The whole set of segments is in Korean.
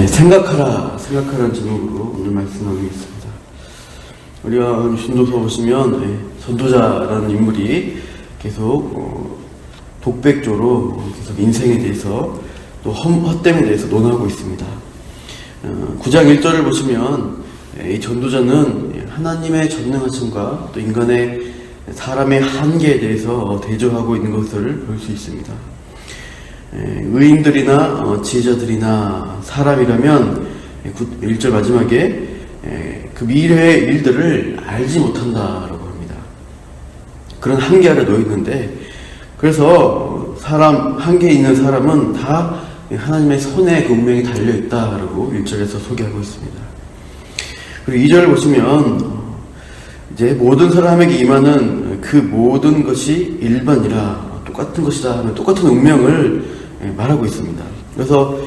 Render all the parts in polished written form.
생각하라는 제목으로 오늘 말씀 나누겠습니다. 우리가 전도서 보시면 전도자라는 인물이 계속 독백조로 계속 인생에 대해서 또 헛됨에 대해서 논하고 있습니다. 9장 1절을 보시면 이 전도자는 하나님의 전능하심과 또 인간의 사람의 한계에 대해서 대조하고 있는 것을 볼 수 있습니다. 의인들이나 지혜자들이나 사람이라면 1절 마지막에 그 미래의 일들을 알지 못한다라고 합니다. 그런 한계 아래 놓여 있는데, 그래서 한계에 있는 사람은 다 하나님의 손에 그 운명이 달려있다라고 1절에서 소개하고 있습니다. 그리고 2절 보시면 이제 모든 사람에게 임하는 그 모든 것이 일반이라 똑같은 것이다 하는 똑같은 운명을 말하고 있습니다. 그래서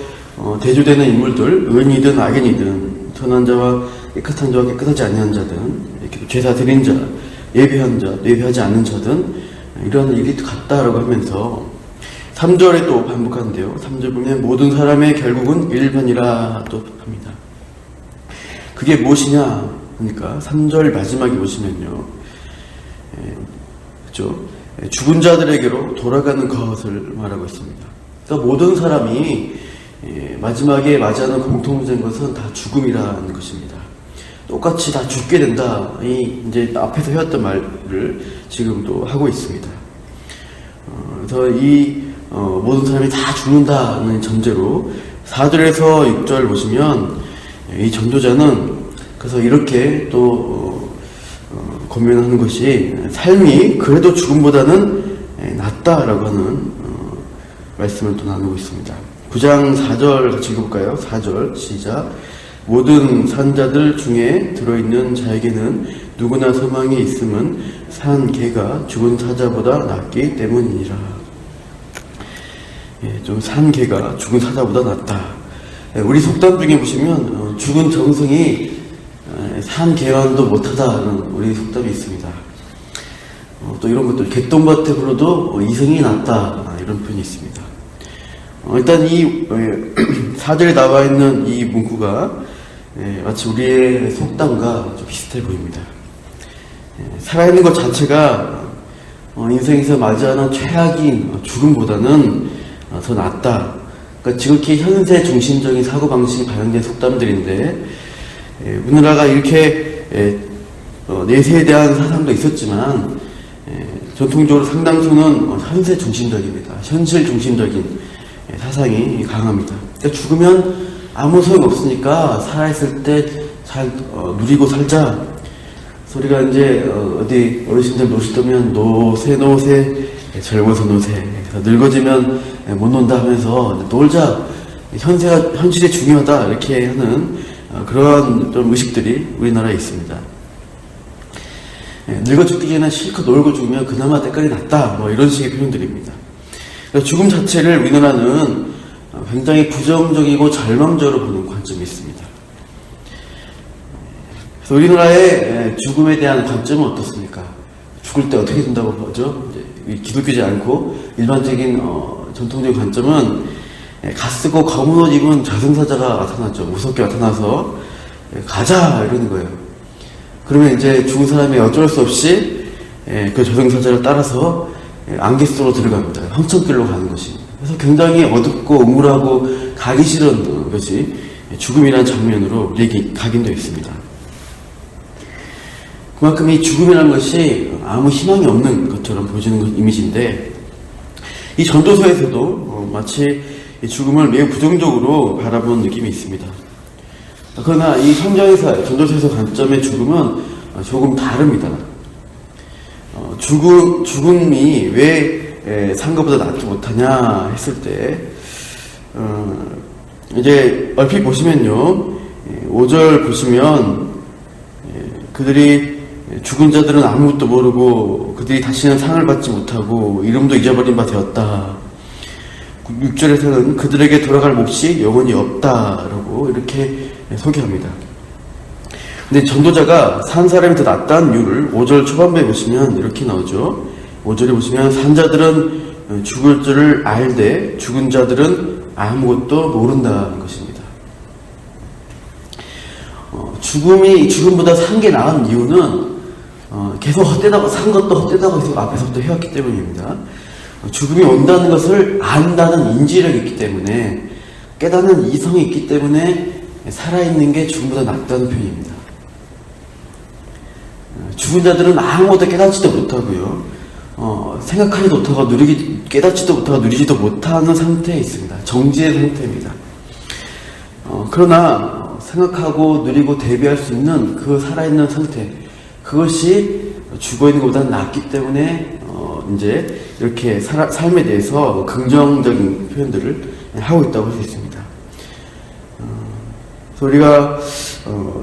대조되는 인물들, 의인이든 악인이든, 선한 자와 깨끗한 자와 깨끗하지 아니한 자든, 이렇게 제사 드린 자, 예배한 자, 예배하지 않는 자든 이런 일이 같다라고 하면서 3절에 또 반복하는데요. 3절 보면 모든 사람의 결국은 일반이라 또 합니다. 그게 무엇이냐? 그러니까 3절 마지막에 보시면요, 그렇죠? 죽은 자들에게로 돌아가는 것을 말하고 있습니다. 그러니까 모든 사람이 마지막에 맞이하는 공통된 것은 다 죽음이라는 것입니다. 똑같이 다 죽게 된다. 이제 앞에서 해왔던 말을 지금도 하고 있습니다. 그래서 모든 사람이 다 죽는다는 전제로 4절에서 6절 보시면 이 전도자는 그래서 이렇게 또 권면하는 것이 삶이 그래도 죽음보다는 낫다라고 하는 말씀을 또 나누고 있습니다. 9장 4절 같이 읽어볼까요? 4절 시작. 모든 산자들 중에 들어있는 자에게는 누구나 소망이 있음은 산 개가 죽은 사자보다 낫기 때문이니라. 좀 산 개가 죽은 사자보다 낫다. 우리 속담 중에 보시면 죽은 정승이 산 개와도 못하다는 우리 속담이 있습니다. 또 이런 것들, 개똥밭에 불러도 이승이 낫다, 이런 표현이 있습니다. 일단 이 4절에 나와 있는 이 문구가 마치 우리의 속담과 좀 비슷해 보입니다. 살아있는 것 자체가 인생에서 맞이하는 최악인 죽음보다는 더 낫다. 그러니까 지극히 현세 중심적인 사고방식이 반영된 속담들인데, 우리나라가 이렇게 내세에 대한 사상도 있었지만 전통적으로 상당수는 현세 중심적입니다. 현실 중심적인 사상이 강합니다. 그러니까 죽으면 아무 소용 없으니까 살아있을 때 잘 누리고 살자. 소리가 이제 어디 어르신들 노실 때면 노세 젊어서 노세, 늙어지면 못 논다 하면서 놀자. 현실이 중요하다 이렇게 하는 그런 좀 의식들이 우리나라에 있습니다. 늙어 죽기 전에 실컷 놀고 죽으면 그나마 때깔이 낫다, 이런 식의 표현들입니다. 그러니까 죽음 자체를 우리나라는 굉장히 부정적이고 절망적으로 보는 관점이 있습니다. 그래서 우리나라의 죽음에 대한 관점은 어떻습니까? 죽을 때 어떻게 된다고 보죠? 이제 기독교지 않고 일반적인 전통적인 관점은 갓쓰고 검은 옷 입은 저승사자가 나타나죠. 무섭게 나타나서 가자 이러는 거예요. 그러면 이제 죽은 사람이 어쩔 수 없이 그 저승사자를 따라서 안개 속으로 들어갑니다. 황천길로 가는 것이. 그래서 굉장히 어둡고 우물하고 가기 싫은 것이 죽음이라는 장면으로 우리에게 각인되어 있습니다. 그만큼 이 죽음이라는 것이 아무 희망이 없는 것처럼 보여지는 이미지인데, 이 전도서에서도 마치 이 죽음을 매우 부정적으로 바라보는 느낌이 있습니다. 그러나 이 전도서에서 관점의 죽음은 조금 다릅니다. 죽음이 왜 산 것보다 낫지 못하냐 했을 때, 이제 얼핏 보시면요, 5절 보시면 그들이 죽은 자들은 아무것도 모르고 그들이 다시는 상을 받지 못하고 이름도 잊어버린 바 되었다. 6절에서는 그들에게 돌아갈 몫이 영원히 없다라고 이렇게 소개합니다. 근데 전도자가 산 사람이 더 낫다는 이유를 5절 초반부에 보시면 이렇게 나오죠. 5절에 보시면 산자들은 죽을 줄을 알되 죽은 자들은 아무것도 모른다는 것입니다. 죽음보다 산 게 나은 이유는 계속 헛되다가 산 것도 헛되다가 계속 앞에서부터 해왔기 때문입니다. 죽음이 온다는 것을 안다는 인지력이 있기 때문에, 깨닫는 이성이 있기 때문에 살아있는 게 죽음보다 낫다는 표현입니다. 죽은 자들은 아무것도 깨닫지도 못하고요, 생각하지도 못하고 깨닫지도 못하고 누리지도 못하는 상태에 있습니다. 정지의 상태입니다. 그러나 생각하고 누리고 대비할 수 있는 그 살아있는 상태, 그것이 죽어있는 것보다는 낫기 때문에 이제 이렇게 삶에 대해서 긍정적인 표현들을 하고 있다고 할 수 있습니다. 그래서 우리가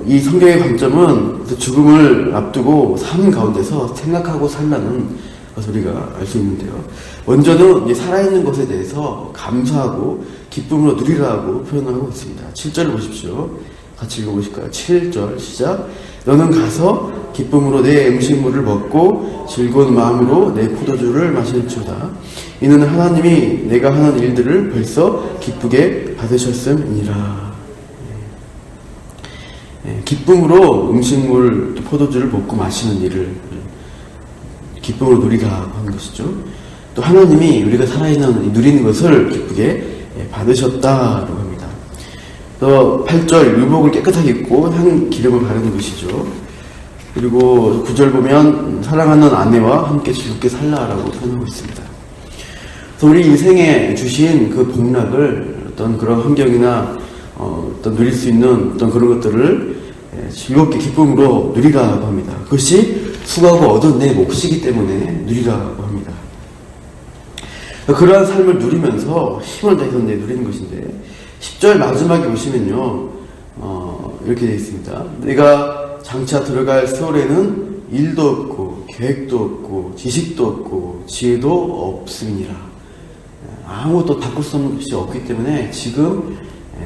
이 성경의 관점은 죽음을 앞두고 삶 가운데서 생각하고 살라는 것을 우리가 알 수 있는데요. 먼저는 이 살아있는 것에 대해서 감사하고 기쁨으로 누리라고 표현하고 있습니다. 7절을 보십시오. 같이 읽어보실까요? 7절 시작. 너는 가서 기쁨으로 내 음식물을 먹고 즐거운 마음으로 내 포도주를 마실지어다. 이는 하나님이 내가 하는 일들을 벌써 기쁘게 받으셨음이니라. 기쁨으로 음식물, 포도주를 먹고 마시는 일을 기쁨으로 누리라고 하는 것이죠. 또 하나님이 우리가 살아있는 누리는 것을 기쁘게 받으셨다라고 합니다. 또 8절 유복을 깨끗하게 입고 향 기름을 바르는 것이죠. 그리고 9절 보면 사랑하는 아내와 함께 즐겁게 살라라고 표현하고 있습니다. 그래서 우리 인생에 주신 그 복락을 어떤 그런 환경이나 어떤 누릴 수 있는 어떤 그런 것들을 즐겁게 기쁨으로 누리라고 합니다. 그것이 수고하고 얻은 내 몫이기 때문에 누리라고 합니다. 그러한 삶을 누리면서 힘을 다해서 누리는 것인데, 10절 마지막에 보시면요, 이렇게 되어 있습니다. 내가 장차 들어갈 세월에는 일도 없고 계획도 없고 지식도 없고 지혜도 없음이니라. 아무것도 바꿀 수 없는 것이 없기 때문에 지금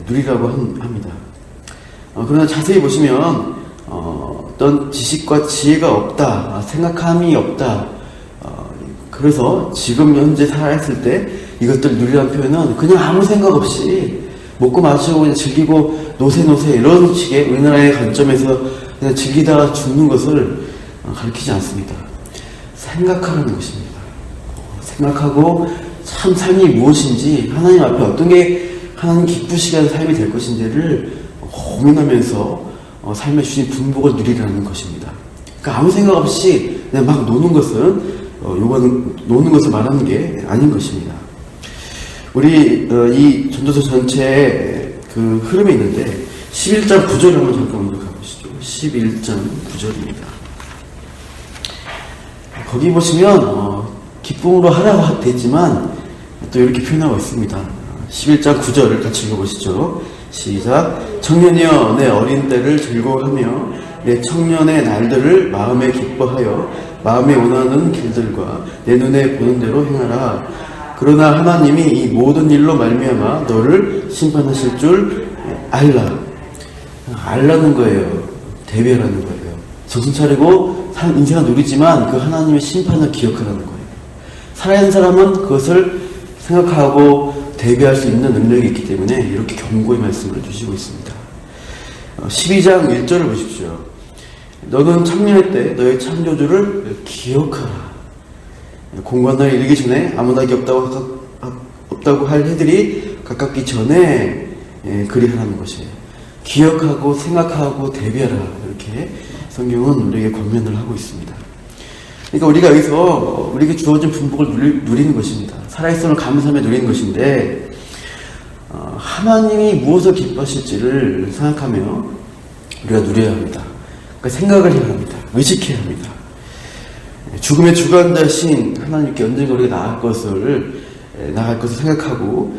누리라고 합니다. 그러나 자세히 보시면 어떤 지식과 지혜가 없다, 생각함이 없다, 그래서 지금 현재 살아있을 때 이것들 누리라는 표현은 그냥 아무 생각 없이 먹고 마시고 그냥 즐기고 노세 이런 식의 우리나라의 관점에서 그냥 즐기다가 죽는 것을 가르치지 않습니다. 생각하라는 것입니다. 생각하고 참 삶이 무엇인지, 하나님 앞에 어떤 게 하나님 기쁘시게 하는 삶이 될 것인지를 고민하면서 삶에 주신 분복을 누리라는 것입니다. 그러니까 아무 생각 없이 그냥 막 노는 것은 노는 것을 말하는 게 아닌 것입니다. 우리 이 전도서 전체에 그 흐름이 있는데 11장 9절을 한번 잠깐 먼저 가보시죠. 11장 9절입니다. 거기 보시면 기쁨으로 하라고 되지만 또 이렇게 표현하고 있습니다. 11장 9절을 같이 읽어보시죠. 시작. 청년이여 내 어린 때를 즐거워하며 내 청년의 날들을 마음에 기뻐하여 마음에 원하는 길들과 내 눈에 보는 대로 행하라. 그러나 하나님이 이 모든 일로 말미암아 너를 심판하실 줄 알라. 알라는 거예요. 대비하라는 거예요. 정신 차리고 인생을 누리지만 그 하나님의 심판을 기억하라는 거예요. 살아있는 사람은 그것을 생각하고 대비할 수 있는 능력이 있기 때문에 이렇게 경고의 말씀을 주시고 있습니다. 12장 1절을 보십시오. 너는 청년의 때 너의 창조주를 기억하라. 공고한 날이 이르기 전에 아무 낙이 없다고 할 해들이 가깝기 전에 그리하라는 것이에요. 기억하고 생각하고 대비하라. 이렇게 성경은 우리에게 권면을 하고 있습니다. 그러니까 우리가 여기서 우리에게 주어진 분복을 누리는 것입니다. 살아있음을 감사하며 누리는 것인데, 하나님이 무엇을 기뻐하실지를 생각하며 우리가 누려야 합니다. 그러니까 생각을 해야 합니다. 의식해야 합니다. 죽음의 주관자신 하나님께 언젠가 우리가 나아갈 것을 생각하고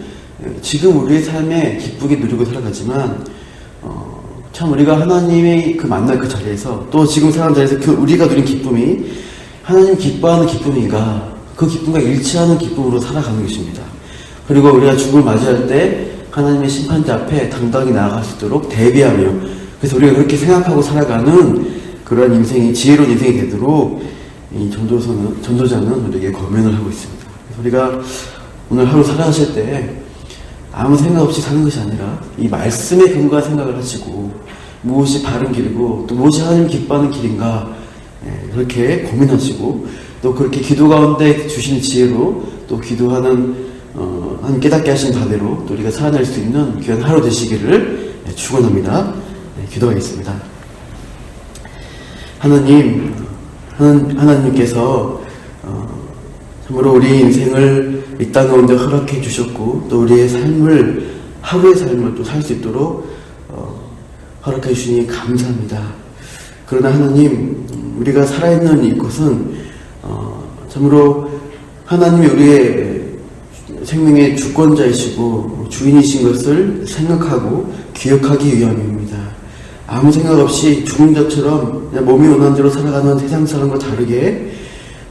지금 우리의 삶에 기쁘게 누리고 살아가지만 참 우리가 하나님의 그 만날 그 자리에서 또 지금 사는 자리에서 우리가 누린 기쁨이 하나님 기뻐하는 기쁨인가, 그 기쁨과 일치하는 기쁨으로 살아가는 것입니다. 그리고 우리가 죽음을 맞이할 때 하나님의 심판대 앞에 당당히 나아갈 수 있도록 대비하며, 그래서 우리가 그렇게 생각하고 살아가는 그러한 인생이 지혜로운 인생이 되도록 이 전도자는 우리에게 권면을 하고 있습니다. 그래서 우리가 오늘 하루 살아가실 때 아무 생각 없이 사는 것이 아니라 이 말씀에 근거한 생각을 하시고 무엇이 바른 길이고 또 무엇이 하나님 기뻐하는 길인가 그렇게 고민하시고 또 그렇게 기도 가운데 주신 지혜로 또 기도하는 한 깨닫게 하신 바대로 또 우리가 살아낼 수 있는 귀한 하루 되시기를 축원합니다. 기도하겠습니다. 하나님께서 참으로 우리 인생을 이 땅 가운데 허락해 주셨고 또 우리의 삶을 하루의 삶을 또 살 수 있도록 허락해 주시니 감사합니다. 그러나 하나님 우리가 살아있는 이곳은 참으로 하나님이 우리의 생명의 주권자이시고 주인이신 것을 생각하고 기억하기 위함입니다. 아무 생각 없이 죽은 자처럼 그냥 몸이 원하는 대로 살아가는 세상 사람과 다르게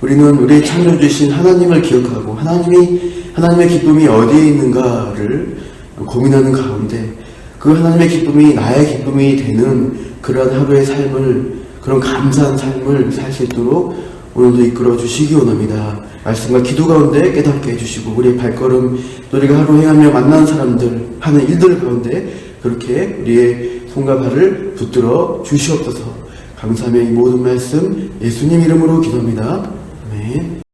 우리는 우리의 창조주신 하나님을 기억하고 하나님의 기쁨이 어디에 있는가를 고민하는 가운데 그 하나님의 기쁨이 나의 기쁨이 되는 그러한 하루의 삶을 그런 감사한 삶을 살 수 있도록 오늘도 이끌어 주시기 원합니다. 말씀과 기도 가운데 깨닫게 해주시고 우리의 발걸음 또 우리가 하루 행하며 만나는 사람들 하는 일들 가운데 그렇게 우리의 손과 발을 붙들어 주시옵소서. 감사하며 이 모든 말씀 예수님 이름으로 기도합니다. 아멘.